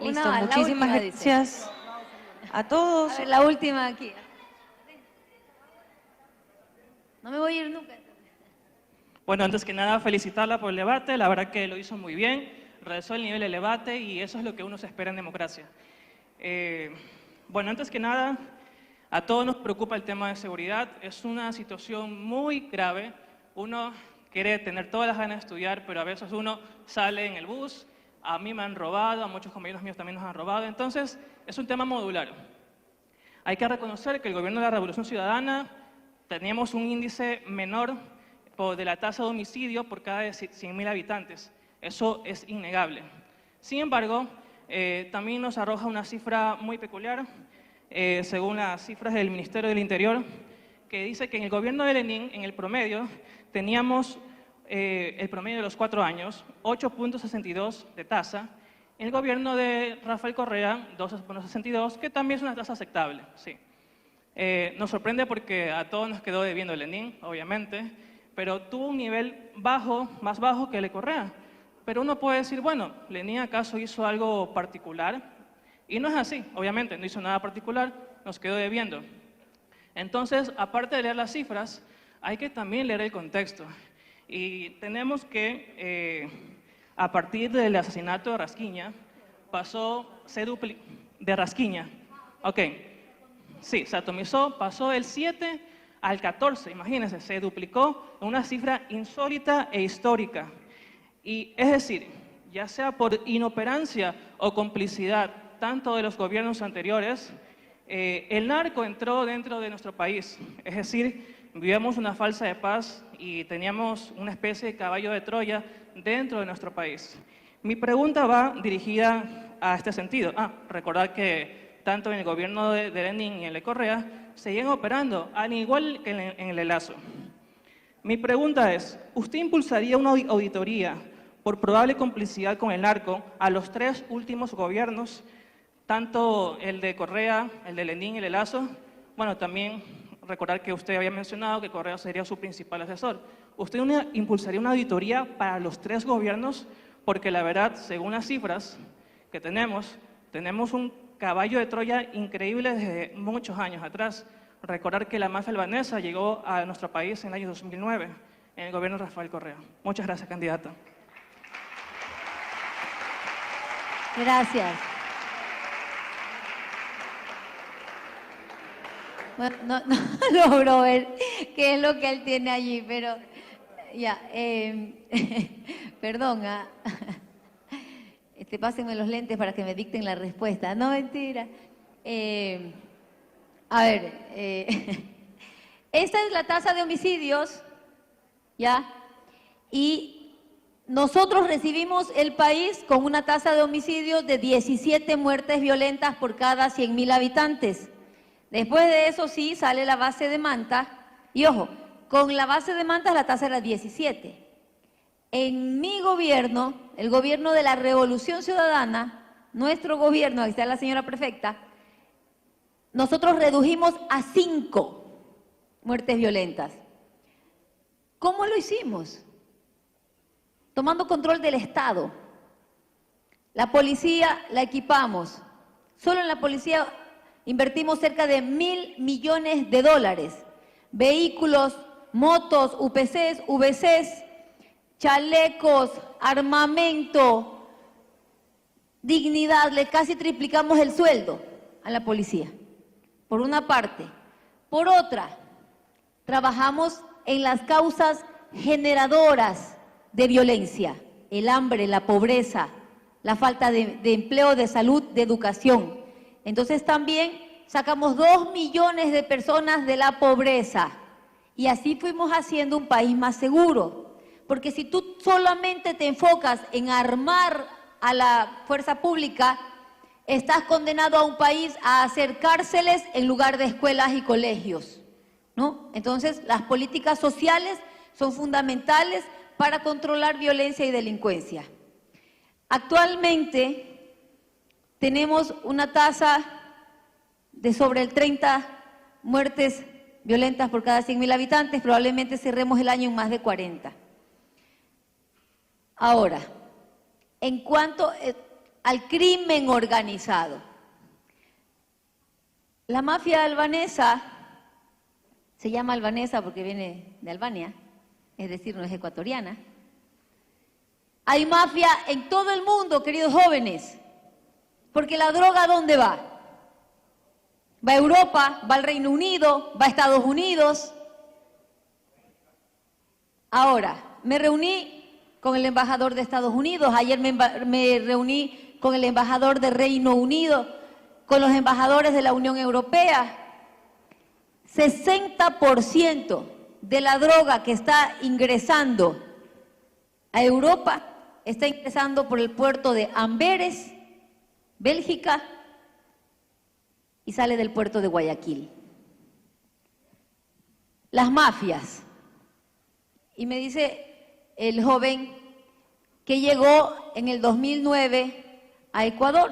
Listo, muchísimas gracias a todos. A ver, la última aquí. No me voy a ir nunca. Bueno, antes que nada, felicitarla por el debate. La verdad que lo hizo muy bien, realizó el nivel del debate y eso es lo que uno se espera en democracia. Bueno, antes que nada, a todos nos preocupa el tema de seguridad. Es una situación muy grave. Uno quiere tener todas las ganas de estudiar, pero a veces uno sale en el bus. A mí me han robado, a muchos compañeros míos también nos han robado. Entonces, es un tema modular. Hay que reconocer que el gobierno de la Revolución Ciudadana teníamos un índice menor de la tasa de homicidio por cada 100.000 habitantes. Eso es innegable. Sin embargo, también nos arroja una cifra muy peculiar, según las cifras del Ministerio del Interior, que dice que en el gobierno de Lenin, en el promedio, teníamos el promedio de los 4 años, 8.62 de tasa. En el gobierno de Rafael Correa, 12.62, que también es una tasa aceptable, sí. Nos sorprende porque a todos nos quedó debiendo Lenin, obviamente, pero tuvo un nivel bajo, más bajo que el de Correa. Pero uno puede decir, bueno, ¿Lenin acaso hizo algo particular? Y no es así, obviamente, no hizo nada particular, nos quedó debiendo. Entonces, aparte de leer las cifras, hay que también leer el contexto. Y tenemos que, a partir del asesinato de Rasquiña, de Rasquiña, ok, sí, se atomizó, pasó del 7 al 14, imagínense, se duplicó una cifra insólita e histórica. Y es decir, ya sea por inoperancia o complicidad, tanto de los gobiernos anteriores, el narco entró dentro de nuestro país. Es decir, vivíamos una falsa de paz y teníamos una especie de caballo de Troya dentro de nuestro país. Mi pregunta va dirigida a este sentido. Recordar que tanto en el gobierno de Lenin y en el de Correa seguían operando, al igual que en el Lazo. Mi pregunta es, ¿usted impulsaría una auditoría por probable complicidad con el narco a los 3 últimos gobiernos, tanto el de Correa, el de Lenin y el de Lazo? Bueno, también recordar que usted había mencionado que Correa sería su principal asesor. ¿Usted impulsaría una auditoría para los 3 gobiernos? Porque la verdad, según las cifras que tenemos un caballo de Troya increíble desde muchos años atrás. Recordar que la mafia albanesa llegó a nuestro país en el año 2009, en el gobierno de Rafael Correa. Muchas gracias, candidata. Gracias. Bueno, no logro ver qué es lo que él tiene allí, pero ya, perdón, pásenme los lentes para que me dicten la respuesta. No, mentira. A ver, esta es la tasa de homicidios, ¿ya? Y nosotros recibimos el país con una tasa de homicidios de 17 muertes violentas por cada 100.000 habitantes. Después de eso sí sale la base de Manta, y ojo, con la base de Manta la tasa era 17. En mi gobierno, el gobierno de la Revolución Ciudadana, nuestro gobierno, ahí está la señora prefecta, nosotros redujimos a 5 muertes violentas. ¿Cómo lo hicimos? Tomando control del Estado. La policía la equipamos. Solo en la policía invertimos cerca de $1.000 millones. Vehículos, motos, UPCs, VCs, chalecos, armamento, dignidad. Le casi triplicamos el sueldo a la policía, por una parte. Por otra, trabajamos en las causas generadoras de violencia, el hambre, la pobreza, la falta de empleo, de salud, de educación. Entonces también sacamos 2 millones de personas de la pobreza y así fuimos haciendo un país más seguro. Porque si tú solamente te enfocas en armar a la fuerza pública, estás condenado a un país a hacer cárceles en lugar de escuelas y colegios, ¿no? Entonces, las políticas sociales son fundamentales para controlar violencia y delincuencia. Actualmente tenemos una tasa de sobre el 30 muertes violentas por cada 100.000 habitantes, probablemente cerremos el año en más de 40. Ahora, en cuanto, al crimen organizado. La mafia albanesa, se llama albanesa porque viene de Albania, es decir, no es ecuatoriana. Hay mafia en todo el mundo, queridos jóvenes, porque la droga, ¿a dónde va? Va a Europa, va al Reino Unido, va a Estados Unidos. Ahora, me reuní con el embajador de Estados Unidos, ayer me reuní con el embajador de Reino Unido, con los embajadores de la Unión Europea. 60% de la droga que está ingresando a Europa está ingresando por el puerto de Amberes, Bélgica, y sale del puerto de Guayaquil. Las mafias. Y me dice el joven que llegó en el 2009 a Ecuador.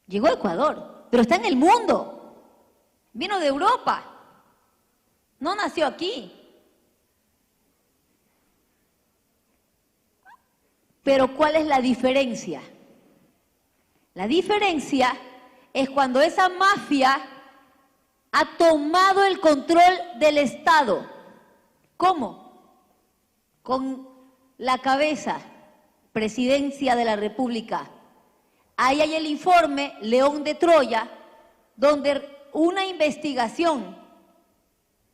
Llegó a Ecuador, pero está en el mundo. Vino de Europa. No nació aquí. Pero ¿cuál es la diferencia? La diferencia es cuando esa mafia ha tomado el control del Estado. ¿Cómo? Con la cabeza, Presidencia de la República. Ahí hay el informe León de Troya, donde una investigación,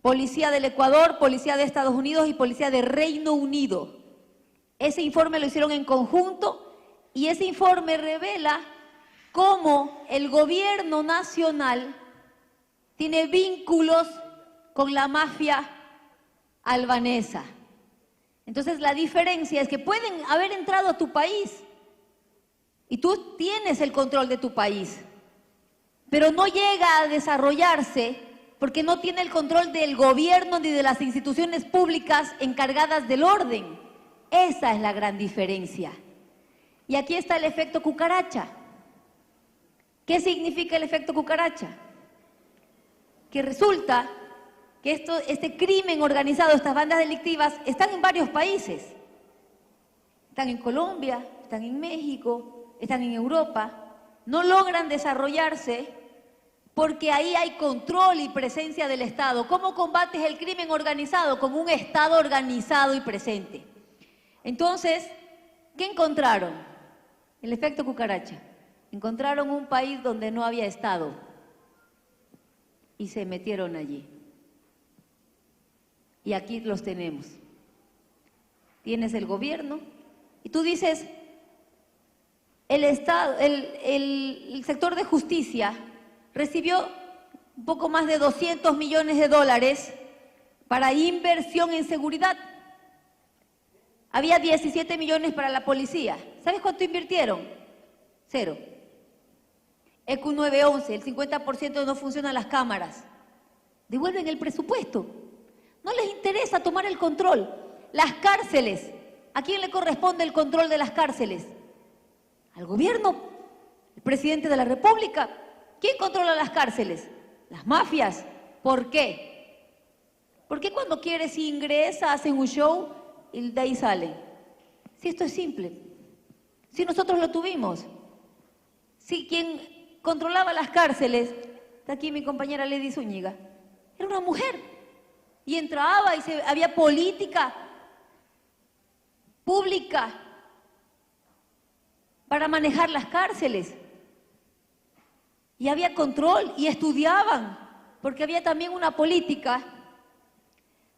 Policía del Ecuador, Policía de Estados Unidos y Policía de Reino Unido. Ese informe lo hicieron en conjunto y ese informe revela cómo el gobierno nacional tiene vínculos con la mafia albanesa. Entonces la diferencia es que pueden haber entrado a tu país y tú tienes el control de tu país, pero no llega a desarrollarse porque no tiene el control del gobierno ni de las instituciones públicas encargadas del orden. Esa es la gran diferencia. Y aquí está el efecto cucaracha. ¿Qué significa el efecto cucaracha? Que resulta que este crimen organizado, estas bandas delictivas, están en varios países. Están en Colombia, están en México, están en Europa. No logran desarrollarse porque ahí hay control y presencia del Estado. ¿Cómo combates el crimen organizado? Con un Estado organizado y presente. Entonces, ¿qué encontraron? El efecto cucaracha. Encontraron un país donde no había Estado y se metieron allí. Y aquí los tenemos. Tienes el gobierno y tú dices, el Estado, el sector de justicia recibió un poco más de 200 millones de dólares para inversión en seguridad. Había 17 millones para la policía. ¿Sabes cuánto invirtieron? 0. ECU 911, el 50% no funcionan las cámaras. Devuelven el presupuesto. No les interesa tomar el control. Las cárceles. ¿A quién le corresponde el control de las cárceles? Al gobierno, el presidente de la República. ¿Quién controla las cárceles? Las mafias. ¿Por qué? Porque cuando quieres ingresa, hacen un show y de ahí salen. Si esto es simple. Si nosotros lo tuvimos. Si quien controlaba las cárceles, está aquí mi compañera Lady Zúñiga, era una mujer. Y entraba y había política pública para manejar las cárceles. Y había control y estudiaban, porque había también una política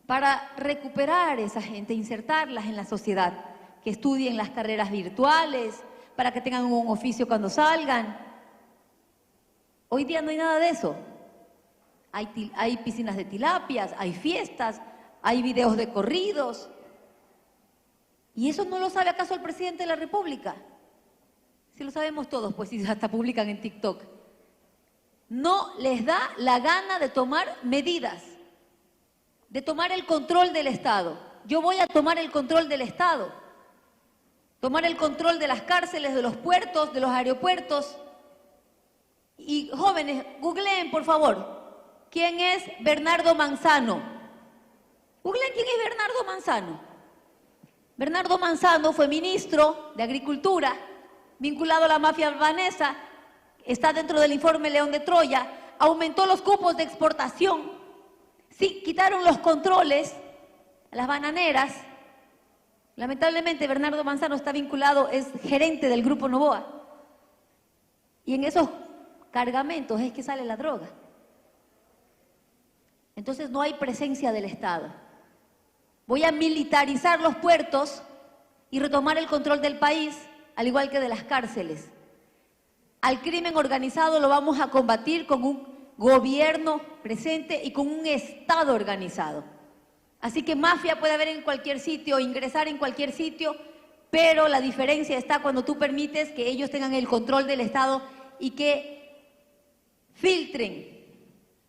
para recuperar a esa gente, insertarlas en la sociedad, que estudien las carreras virtuales, para que tengan un oficio cuando salgan. Hoy día no hay nada de eso. Hay piscinas de tilapias, hay fiestas, hay videos de corridos. ¿Y eso no lo sabe acaso el presidente de la República? Si lo sabemos todos, pues si hasta publican en TikTok. No les da la gana de tomar medidas, de tomar el control del Estado. Yo voy a tomar el control del Estado, tomar el control de las cárceles, de los puertos, de los aeropuertos. Y jóvenes, googleen por favor, ¿quién es Bernardo Manzano? Googleen quién es Bernardo Manzano. Bernardo Manzano fue ministro de Agricultura vinculado a la mafia albanesa, está dentro del informe León de Troya, aumentó los cupos de exportación, sí, quitaron los controles a las bananeras. Lamentablemente Bernardo Manzano está vinculado, es gerente del Grupo Novoa. Y en esos cargamentos es que sale la droga. Entonces no hay presencia del Estado. Voy a militarizar los puertos y retomar el control del país, al igual que de las cárceles. Al crimen organizado lo vamos a combatir con un gobierno presente y con un Estado organizado. Así que mafia puede haber en cualquier sitio, ingresar en cualquier sitio, pero la diferencia está cuando tú permites que ellos tengan el control del Estado y que filtren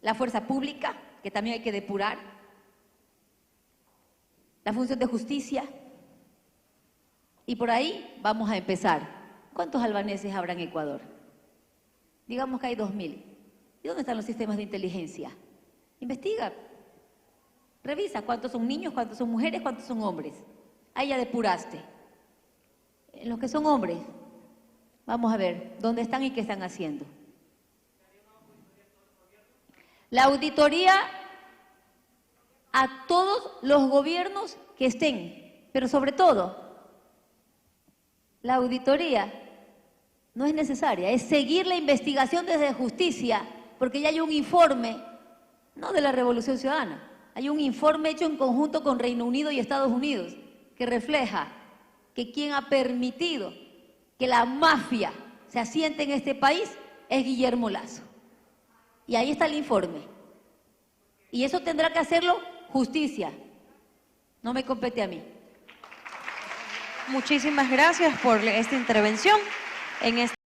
la fuerza pública, que también hay que depurar, la función de justicia, y por ahí vamos a empezar. ¿Cuántos albaneses habrá en Ecuador? Digamos que hay 2.000. ¿Y dónde están los sistemas de inteligencia? Investiga. Revisa cuántos son niños, cuántos son mujeres, cuántos son hombres. Ahí ya depuraste. En los que son hombres, vamos a ver dónde están y qué están haciendo. La auditoría a todos los gobiernos que estén, pero sobre todo, la auditoría no es necesaria, es seguir la investigación desde justicia, porque ya hay un informe, no de la Revolución Ciudadana, hay un informe hecho en conjunto con Reino Unido y Estados Unidos que refleja que quien ha permitido que la mafia se asiente en este país es Guillermo Lasso. Y ahí está el informe. Y eso tendrá que hacerlo justicia. No me compete a mí. Muchísimas gracias por esta intervención en este